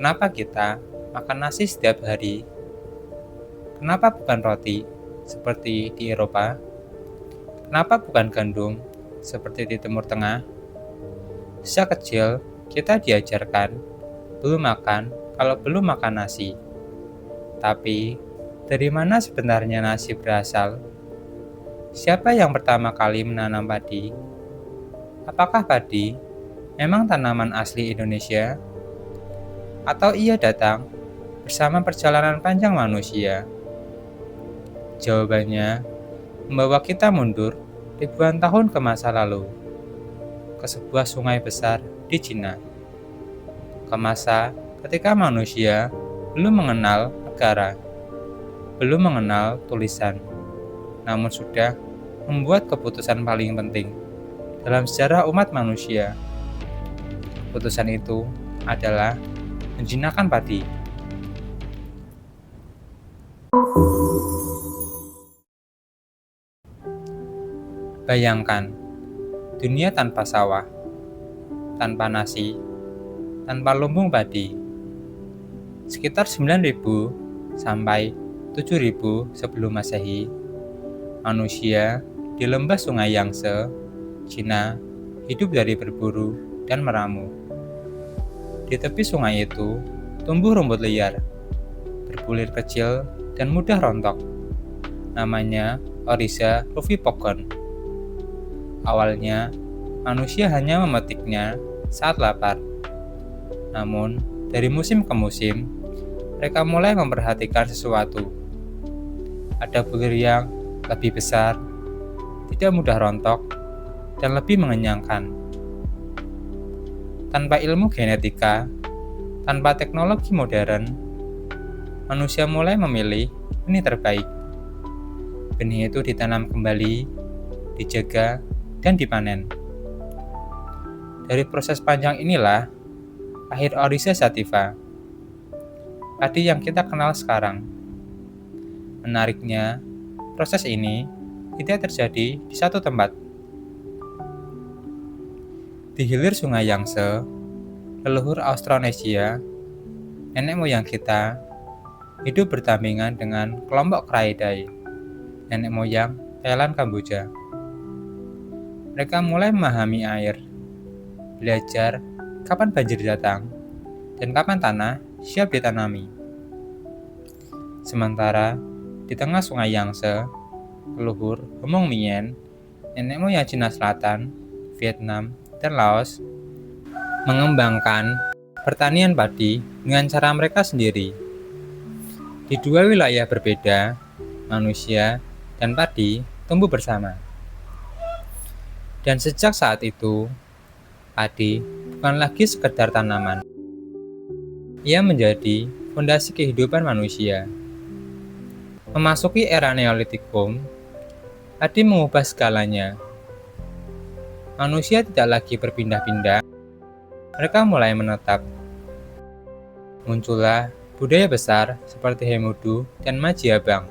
Kenapa kita makan nasi setiap hari? Kenapa bukan roti seperti di Eropa? Kenapa bukan gandum seperti di Timur Tengah? Sejak kecil, kita diajarkan belum makan kalau belum makan nasi. Tapi, dari mana sebenarnya nasi berasal? Siapa yang pertama kali menanam padi? Apakah padi memang tanaman asli Indonesia? Atau ia datang bersama perjalanan panjang manusia? Jawabannya membawa kita mundur ribuan tahun ke masa lalu, ke sebuah sungai besar di Cina, ke masa ketika manusia belum mengenal negara, belum mengenal tulisan, namun sudah membuat keputusan paling penting dalam sejarah umat manusia. Keputusan itu adalah menjinakkan padi. Bayangkan, dunia tanpa sawah, tanpa nasi, tanpa lumbung padi. Sekitar 9.000 sampai 7.000 sebelum Masehi, manusia di lembah Sungai Yangtze, Cina, hidup dari berburu dan meramu. Di tepi sungai itu, tumbuh rumput liar, berbulir kecil dan mudah rontok. Namanya Oryza rufifolium. Awalnya, manusia hanya memetiknya saat lapar. Namun, dari musim ke musim, mereka mulai memperhatikan sesuatu. Ada bulir yang lebih besar, tidak mudah rontok, dan lebih mengenyangkan. Tanpa ilmu genetika, tanpa teknologi modern, manusia mulai memilih benih terbaik. Benih itu ditanam kembali, dijaga, dan dipanen. Dari proses panjang inilah lahir Oryza sativa, padi yang kita kenal sekarang. Menariknya, proses ini tidak terjadi di satu tempat. Di hilir Sungai Yangtze, leluhur Austronesia, nenek moyang kita, hidup berdampingan dengan kelompok Crayidae, nenek moyang Thailand Kamboja. Mereka mulai memahami air, belajar kapan banjir datang, dan kapan tanah siap ditanami. Sementara, di tengah Sungai Yangtze, leluhur Hmong Mien, nenek moyang Cina Selatan, Vietnam, dan Laos, mengembangkan pertanian padi dengan cara mereka sendiri. Di dua wilayah berbeda, manusia dan padi tumbuh bersama. Dan sejak saat itu, padi bukan lagi sekedar tanaman. Ia menjadi fondasi kehidupan manusia. Memasuki era Neolitikum, padi mengubah segalanya. Manusia tidak lagi berpindah-pindah, mereka mulai menetap. Muncullah budaya besar seperti Hemudu dan Majiabang.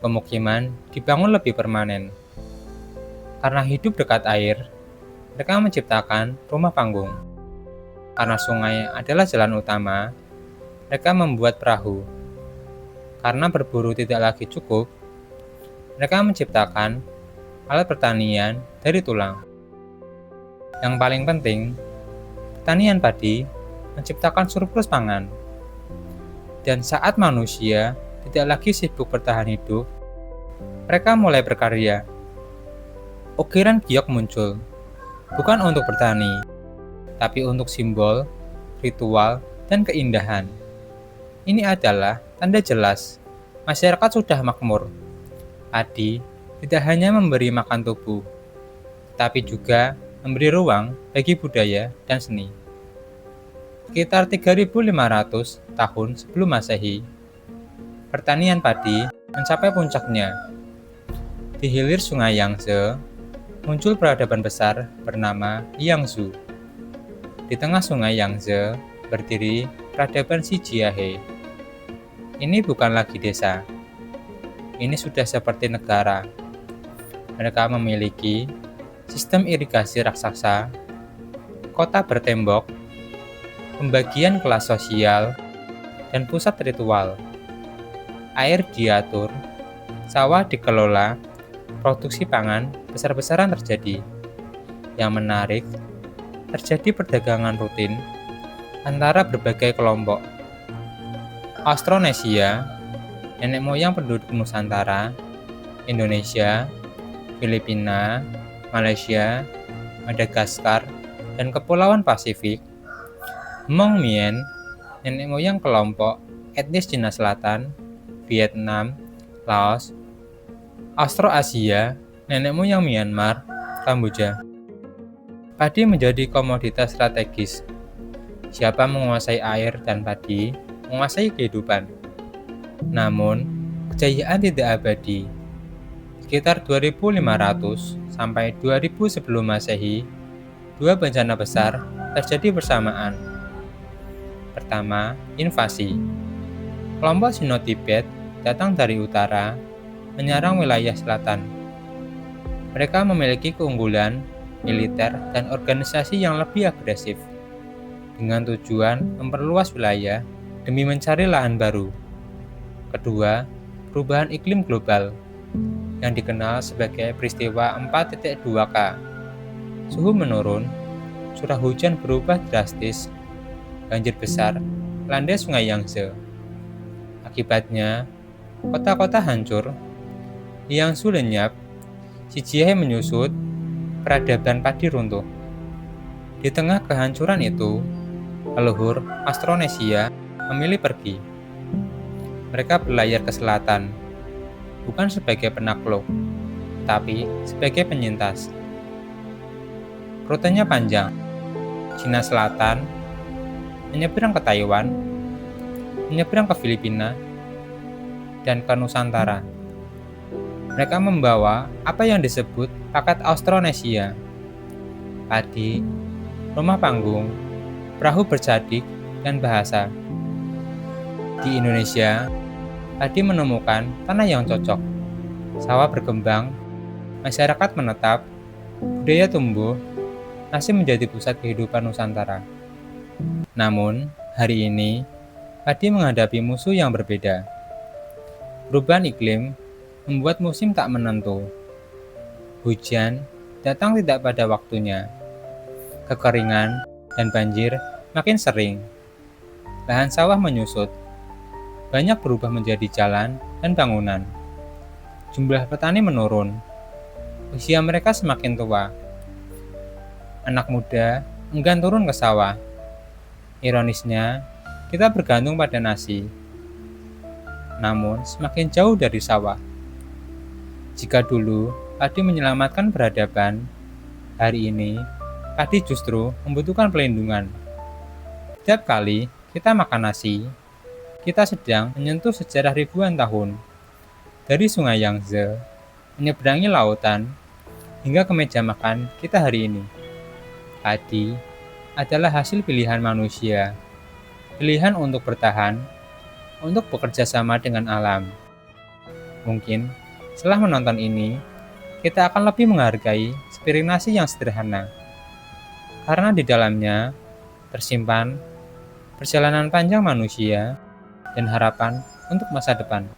Pemukiman dibangun lebih permanen. Karena hidup dekat air, mereka menciptakan rumah panggung. Karena sungai adalah jalan utama, mereka membuat perahu. Karena berburu tidak lagi cukup, mereka menciptakan alat pertanian dari tulang. Yang paling penting, pertanian padi menciptakan surplus pangan. Dan saat manusia tidak lagi sibuk bertahan hidup, mereka mulai berkarya. Ukiran giok muncul, bukan untuk bertani, tapi untuk simbol, ritual, dan keindahan. Ini adalah tanda jelas masyarakat sudah makmur. Padi tidak hanya memberi makan tubuh, tapi juga memberi ruang bagi budaya dan seni. Sekitar 3.500 tahun sebelum Masehi, pertanian padi mencapai puncaknya. Di hilir Sungai Yangtze, muncul peradaban besar bernama Yangzhou. Di tengah Sungai Yangtze berdiri peradaban Xijiahe. Ini bukan lagi desa. Ini sudah seperti negara. Mereka memiliki sistem irigasi raksasa, kota bertembok, pembagian kelas sosial, dan pusat ritual. Air diatur, sawah dikelola, produksi pangan besar-besaran terjadi. Yang menarik, terjadi perdagangan rutin antara berbagai kelompok. Austronesia, nenek moyang penduduk Nusantara, Indonesia, Filipina, Malaysia, Madagaskar, dan Kepulauan Pasifik. Hmong Mien, nenek moyang kelompok etnis Cina Selatan, Vietnam, Laos. Austroasia, nenek moyang Myanmar, Kamboja. Padi menjadi komoditas strategis. Siapa menguasai air dan padi, menguasai kehidupan. Namun, kejayaan tidak abadi. Sekitar 2500 sampai 2000 sebelum Masehi, dua bencana besar terjadi bersamaan. Pertama, invasi. Kelompok Sino-Tibet datang dari utara, menyerang wilayah selatan. Mereka memiliki keunggulan, militer, dan organisasi yang lebih agresif, dengan tujuan memperluas wilayah demi mencari lahan baru. Kedua, perubahan iklim global, yang dikenal sebagai peristiwa 4.2K. Suhu menurun, curah hujan berubah drastis, banjir besar, landai sungai Yangtze. Akibatnya, kota-kota hancur, Jiangsu lenyap, Xinjiang menyusut, peradaban padi runtuh. Di tengah kehancuran itu, leluhur Austronesia memilih pergi. Mereka berlayar ke selatan, bukan sebagai penakluk, tapi sebagai penyintas. Rutenya panjang. Cina Selatan, menyeberang ke Taiwan, menyeberang ke Filipina, dan ke Nusantara. Mereka membawa apa yang disebut paket Austronesia, padi, rumah panggung, perahu bercadik, dan bahasa. Di Indonesia, padi menemukan tanah yang cocok, sawah berkembang, masyarakat menetap, budaya tumbuh, masih menjadi pusat kehidupan Nusantara. Namun, hari ini, padi menghadapi musuh yang berbeda. Perubahan iklim membuat musim tak menentu. Hujan datang tidak pada waktunya. Kekeringan dan banjir makin sering. Lahan sawah menyusut. Banyak berubah menjadi jalan dan bangunan. Jumlah petani menurun. Usia mereka semakin tua. Anak muda enggan turun ke sawah. Ironisnya, kita bergantung pada nasi. Namun, semakin jauh dari sawah. Jika dulu padi menyelamatkan peradaban, hari ini padi justru membutuhkan pelindungan. Setiap kali kita makan nasi, kita sedang menyentuh sejarah ribuan tahun. Dari sungai Yangtze, menyeberangi lautan, hingga ke meja makan kita hari ini. Padi adalah hasil pilihan manusia, pilihan untuk bertahan, untuk bekerja sama dengan alam. Mungkin setelah menonton ini, kita akan lebih menghargai spirit nasi yang sederhana, karena di dalamnya tersimpan perjalanan panjang manusia dan harapan untuk masa depan.